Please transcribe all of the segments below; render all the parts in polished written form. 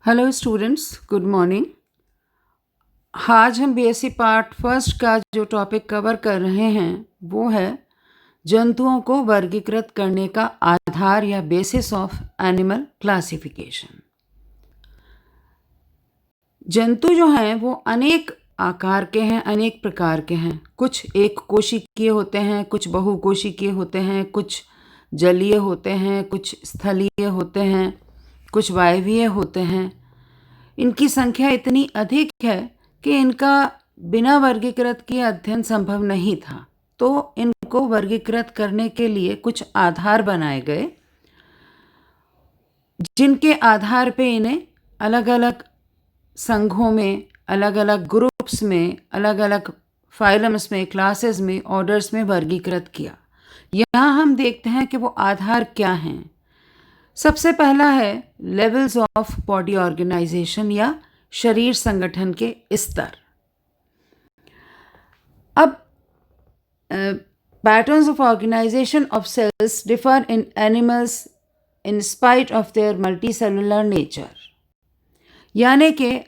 Hello students, good morning. आज हम BSc part first का जो टॉपिक कवर कर रहे हैं वो है जंतुओं को वर्गीकृत करने का आधार या बेसिस ऑफ एनिमल क्लासिफिकेशन। जंतु जो हैं वो अनेक आकार के हैं, अनेक प्रकार के हैं। कुछ एक कोशिकीय होते हैं, कुछ बहुकोशिकीय होते हैं, कुछ जलीय होते हैं, कुछ स्थलीय होते हैं, कुछ वायवीय होते हैं। इनकी संख्या इतनी अधिक है कि इनका बिना वर्गीकृत किए अध्ययन संभव नहीं था। तो इनको वर्गीकृत करने के लिए कुछ आधार बनाए गए, जिनके आधार पे इन्हें अलग अलग संघों में, अलग अलग ग्रुप्स में, अलग अलग फाइलम्स में, क्लासेस में, ऑर्डर्स में वर्गीकृत किया। यहाँ हम देखते हैं कि वो आधार क्या हैं। सबसे पहला है लेवल्स ऑफ बॉडी ऑर्गेनाइजेशन या शरीर संगठन के स्तर। अब patterns of organisation of cells differ in animals in spite of their multicellular nature. यानी कि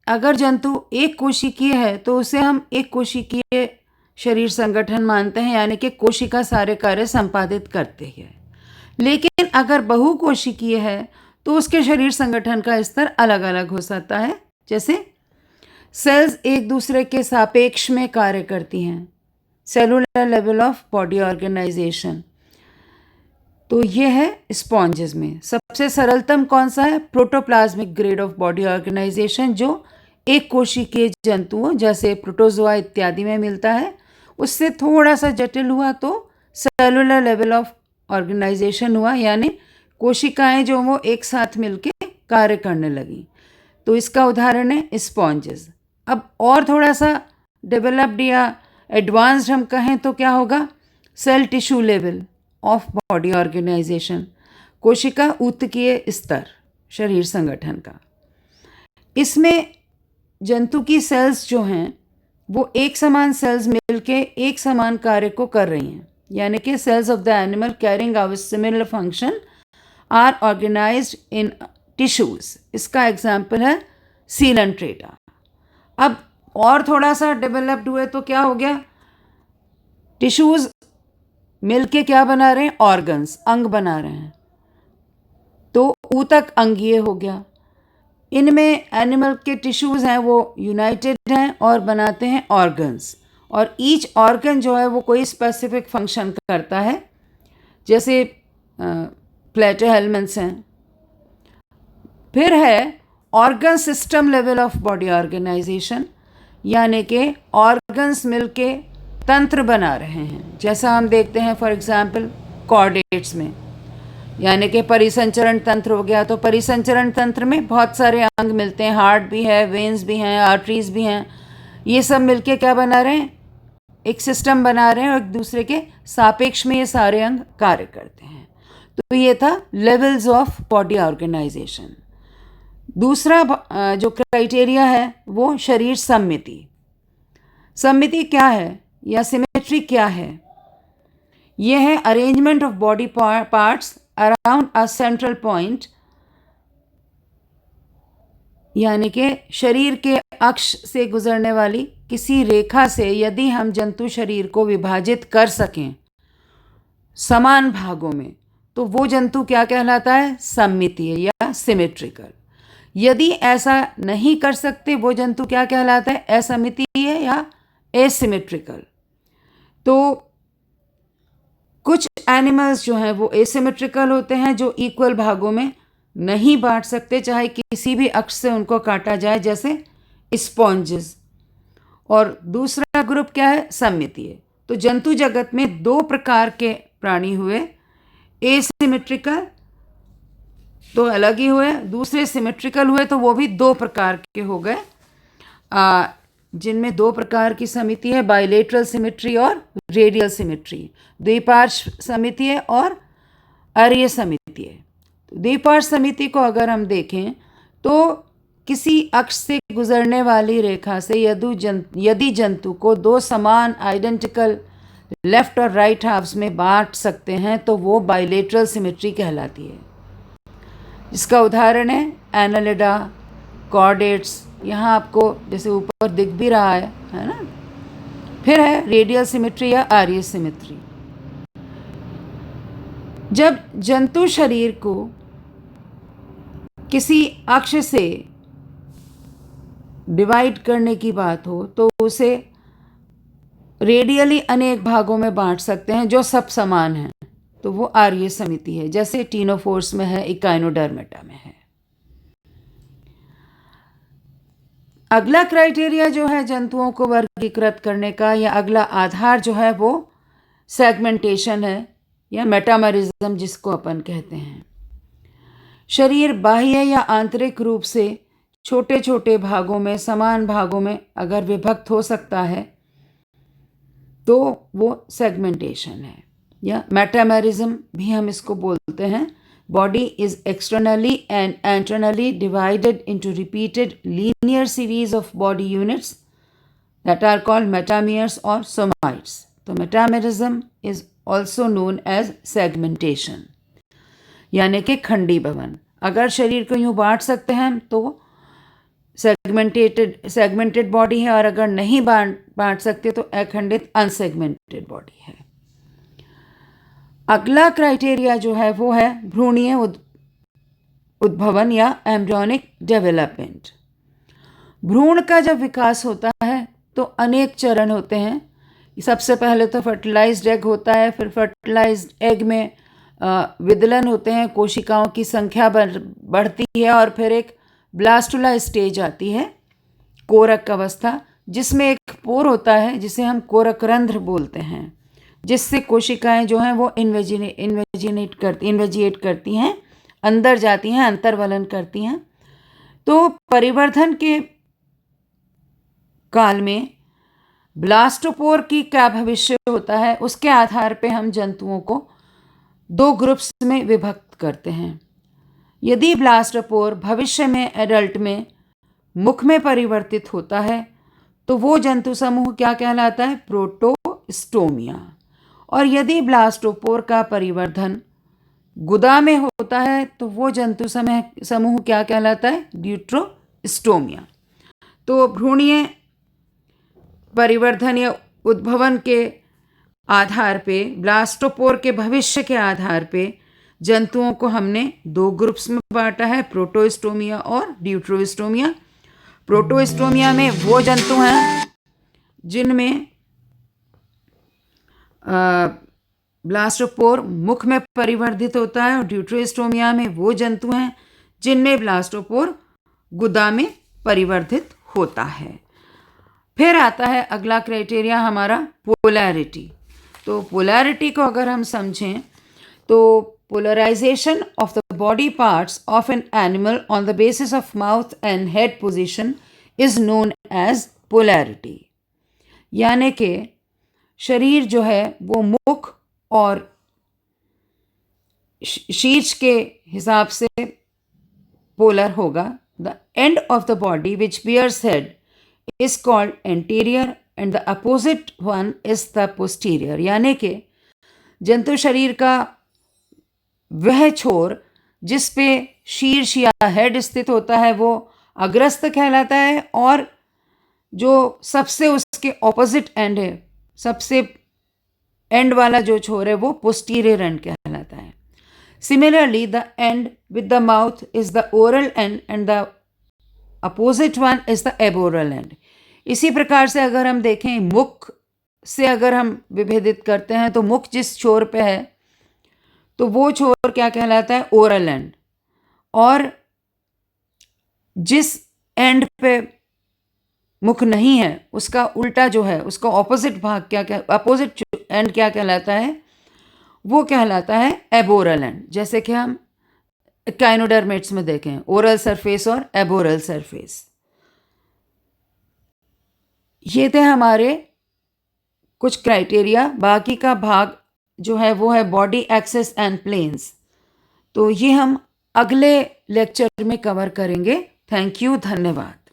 अगर जंतु एक कोशिकीय है तो उसे हम एक कोशिकीय शरीर संगठन मानते हैं, यानी कि कोशिका सारे कार्य संपादित करती है। लेकिन अगर बहुकोशिकीय है तो उसके शरीर संगठन का स्तर अलग अलग हो सकता है। जैसे सेल्स एक दूसरे के सापेक्ष में कार्य करती हैं, cellular level of body organisation. तो ये है स्पॉन्जेस में। सबसे सरलतम कौन सा है? Protoplasmic grade of body organisation, जो एक कोशिकीय जंतुओं जैसे प्रोटोजोआ इत्यादि में मिलता है। उससे थोड़ा सा जटिल हुआ तो सेलुलर लेवल ऑफ ऑर्गेनाइजेशन हुआ, यानी कोशिकाएं जो वो एक साथ मिलके कार्य करने लगी। तो इसका उदाहरण है स्पॉन्जेस। अब और थोड़ा सा डेवलप्ड या एडवांस्ड हम कहें तो क्या होगा? Cell tissue level of body organisation, कोशिका ऊतकीय स्तर शरीर संगठन का। इसमें जंतु की सेल्स जो हैं वो एक समान सेल्स मिलके एक समान कार्य को कर रही हैं, यानी कि cells of the animal carrying out similar function are organised in tissues. इसका एग्जाम्पल है सीलेंट्रेटा। अब और थोड़ा सा डेवलप्ड हुए तो क्या हो गया? टिश्यूज मिलके क्या बना रहे हैं? ऑर्गन्स, अंग बना रहे हैं। तो ऊतक अंगीय हो गया। इनमें एनिमल के टिश्यूज हैं वो यूनाइटेड हैं और बनाते हैं ऑर्गन्स, और ईच ऑर्गन जो है वो कोई स्पेसिफिक फंक्शन करता है। जैसे प्लेटोहेलमिन्थ्स हैं। फिर है organ system level of body organisation, यानी कि ऑर्गन्स मिलके तंत्र बना रहे हैं। जैसा हम देखते हैं फॉर एग्जांपल कॉर्डेट्स में, यानी कि परिसंचरण तंत्र हो गया। तो परिसंचरण तंत्र में बहुत सारे अंग मिलते हैं, हार्ट भी है, वेन्स भी हैं, आर्टरीज भी हैं। ये सब मिलके क्या बना रहे हैं? एक सिस्टम बना रहे हैं और एक दूसरे के सापेक्ष में ये सारे अंग कार्य करते हैं। तो ये था लेवल्स ऑफ बॉडी ऑर्गेनाइजेशन। दूसरा जो क्राइटेरिया है वो शरीर सम्मिति। सम्मिति क्या है या सिमेट्री क्या है? यह है arrangement of body parts around a central point, यानी कि शरीर के अक्ष से गुजरने वाली किसी रेखा से यदि हम जंतु शरीर को विभाजित कर सकें समान भागों में, तो वो जंतु क्या कहलाता है? सममितीय या सिमेट्रिकल। यदि ऐसा नहीं कर सकते वो जंतु क्या कहलाता है? असममितीय या एसिमेट्रिकल। तो कुछ एनिमल्स जो हैं वो एसिमेट्रिकल होते हैं, जो इक्वल भागों में नहीं बांट सकते, चाहे किसी भी अक्ष से उनको काटा जाए, जैसे स्पॉन्जेस। और दूसरा ग्रुप क्या है? सममितीय। तो जंतु जगत में दो प्रकार के प्राणी हुए, एसिमेट्रिकल तो अलग ही हुए, दूसरे सिमेट्रिकल हुए तो वो भी दो प्रकार के हो गए, जिनमें दो प्रकार की समिति है, बाइलेटरल सिमेट्री और रेडियल सिमेट्री। द्विपार्श्व समिति है और अरीय समिति है। द्विपार्श्व समिति को अगर हम देखें तो किसी अक्ष से गुजरने वाली रेखा से यदि जंतु को दो समान आइडेंटिकल लेफ्ट और राइट हाफ्स में बांट सकते हैं तो वो बाइलेटरल सिमेट्री कहलाती है। जिसका उदाहरण है एनालिडा, कॉर्डेट्स, यहाँ आपको जैसे ऊपर दिख भी रहा है ना। फिर है रेडियल सिमेट्री या आर्य सिमेट्री। जब जंतु शरीर को किसी अक्ष से डिवाइड करने की बात हो तो उसे रेडियली अनेक भागों में बांट सकते हैं जो सब समान हैं, तो वो आर्य समिति है, जैसे टीनोफोर्स में है, इकाइनोडर्मेटा में है। अगला क्राइटेरिया जो है जंतुओं को वर्गीकृत करने का, या अगला आधार जो है वो सेगमेंटेशन है या मेटामरिज्म जिसको अपन कहते हैं। शरीर बाह्य या आंतरिक रूप से छोटे छोटे भागों में, समान भागों में अगर विभक्त हो सकता है तो वो सेगमेंटेशन है, या मेटामरिज्म भी हम इसको बोलते हैं। Body is externally and internally divided into repeated linear series of body units that are called metameres और सोमाइट्स। तो metamerism is also known as segmentation, यानी कि खंडी भवन। अगर शरीर को यूँ बांट सकते हैं तो सेगमेंटेड बॉडी है, और अगर नहीं बांट सकते तो अखंडित अनसेगमेंटेड बॉडी है। अगला क्राइटेरिया जो है वो है भ्रूणीय उद्भवन या एम्ब्रियोनिक डेवलपमेंट। भ्रूण का जब विकास होता है तो अनेक चरण होते हैं। सबसे पहले तो फर्टिलाइज्ड एग होता है, फिर फर्टिलाइज्ड एग में विदलन होते हैं, कोशिकाओं की संख्या बढ़ती है, और फिर एक ब्लास्टुला स्टेज आती है, कोरक अवस्था, जिसमें एक पोर होता है जिसे हम कोरक रंध्र बोलते हैं, जिससे कोशिकाएं जो हैं वो इन्वेजिएट करती हैं, अंदर जाती हैं, अंतर्वलन करती हैं। तो परिवर्धन के काल में ब्लास्टोपोर की क्या भविष्य होता है, उसके आधार पे हम जंतुओं को दो ग्रुप्स में विभक्त करते हैं। यदि ब्लास्टोपोर भविष्य में एडल्ट में मुख में परिवर्तित होता है तो वो जंतु समूह क्या कहलाता है? प्रोटोस्टोमिया। और यदि ब्लास्टोपोर का परिवर्धन गुदा में होता है तो वो जंतु समूह क्या कहलाता है? ड्यूट्रोस्टोमिया। तो भ्रूणीय परिवर्धन या उद्भवन के आधार पे, ब्लास्टोपोर के भविष्य के आधार पे जंतुओं को हमने दो ग्रुप्स में बांटा है, प्रोटोस्टोमिया और ड्यूट्रोस्टोमिया। प्रोटोस्टोमिया में वो जंतु हैं जिनमें ब्लास्टोपोर मुख में परिवर्धित होता है, और ड्यूट्रोस्टोमिया में वो जंतु हैं जिनमें ब्लास्टोपोर गुदा में परिवर्धित होता है। फिर आता है अगला क्राइटेरिया हमारा पोलैरिटी। तो पोलैरिटी को अगर हम समझें तो polarisation of the body parts of an animal on the basis of mouth and head position is known as polarity. यानी कि शरीर जो है वो मुख और शीर्ष के हिसाब से पोलर होगा। The end of the body which bears head is called anterior end the opposite one is the posterior. यानी कि जंतु शरीर का वह छोर जिस पे शीर्ष या हेड स्थित होता है वो अग्रस्त कहलाता है, और जो सबसे उसके ऑपोजिट एंड है, सबसे एंड वाला जो छोर है वो पोस्टीरियर एंड कहलाता है। Similarly the end with the mouth is the oral and and the opposite one is the aboral end. इसी प्रकार से अगर हम देखें, मुख से अगर हम विभेदित करते हैं तो मुख जिस छोर पे है तो वो छोर क्या कहलाता है? Oral and. और जिस एंड पे मुख नहीं है उसका उल्टा जो है, उसका ऑपोजिट भाग अपोजिट एंड क्या कहलाता है? वो कहलाता है एबोरल एंड। जैसे कि हम काइनोडर्मेट्स में देखें, ओरल सरफेस और एबोरल सरफेस। ये थे हमारे कुछ क्राइटेरिया। बाकी का भाग जो है वो है बॉडी एक्सेस एंड प्लेन्स। तो ये हम अगले लेक्चर में कवर करेंगे। थैंक यू, धन्यवाद।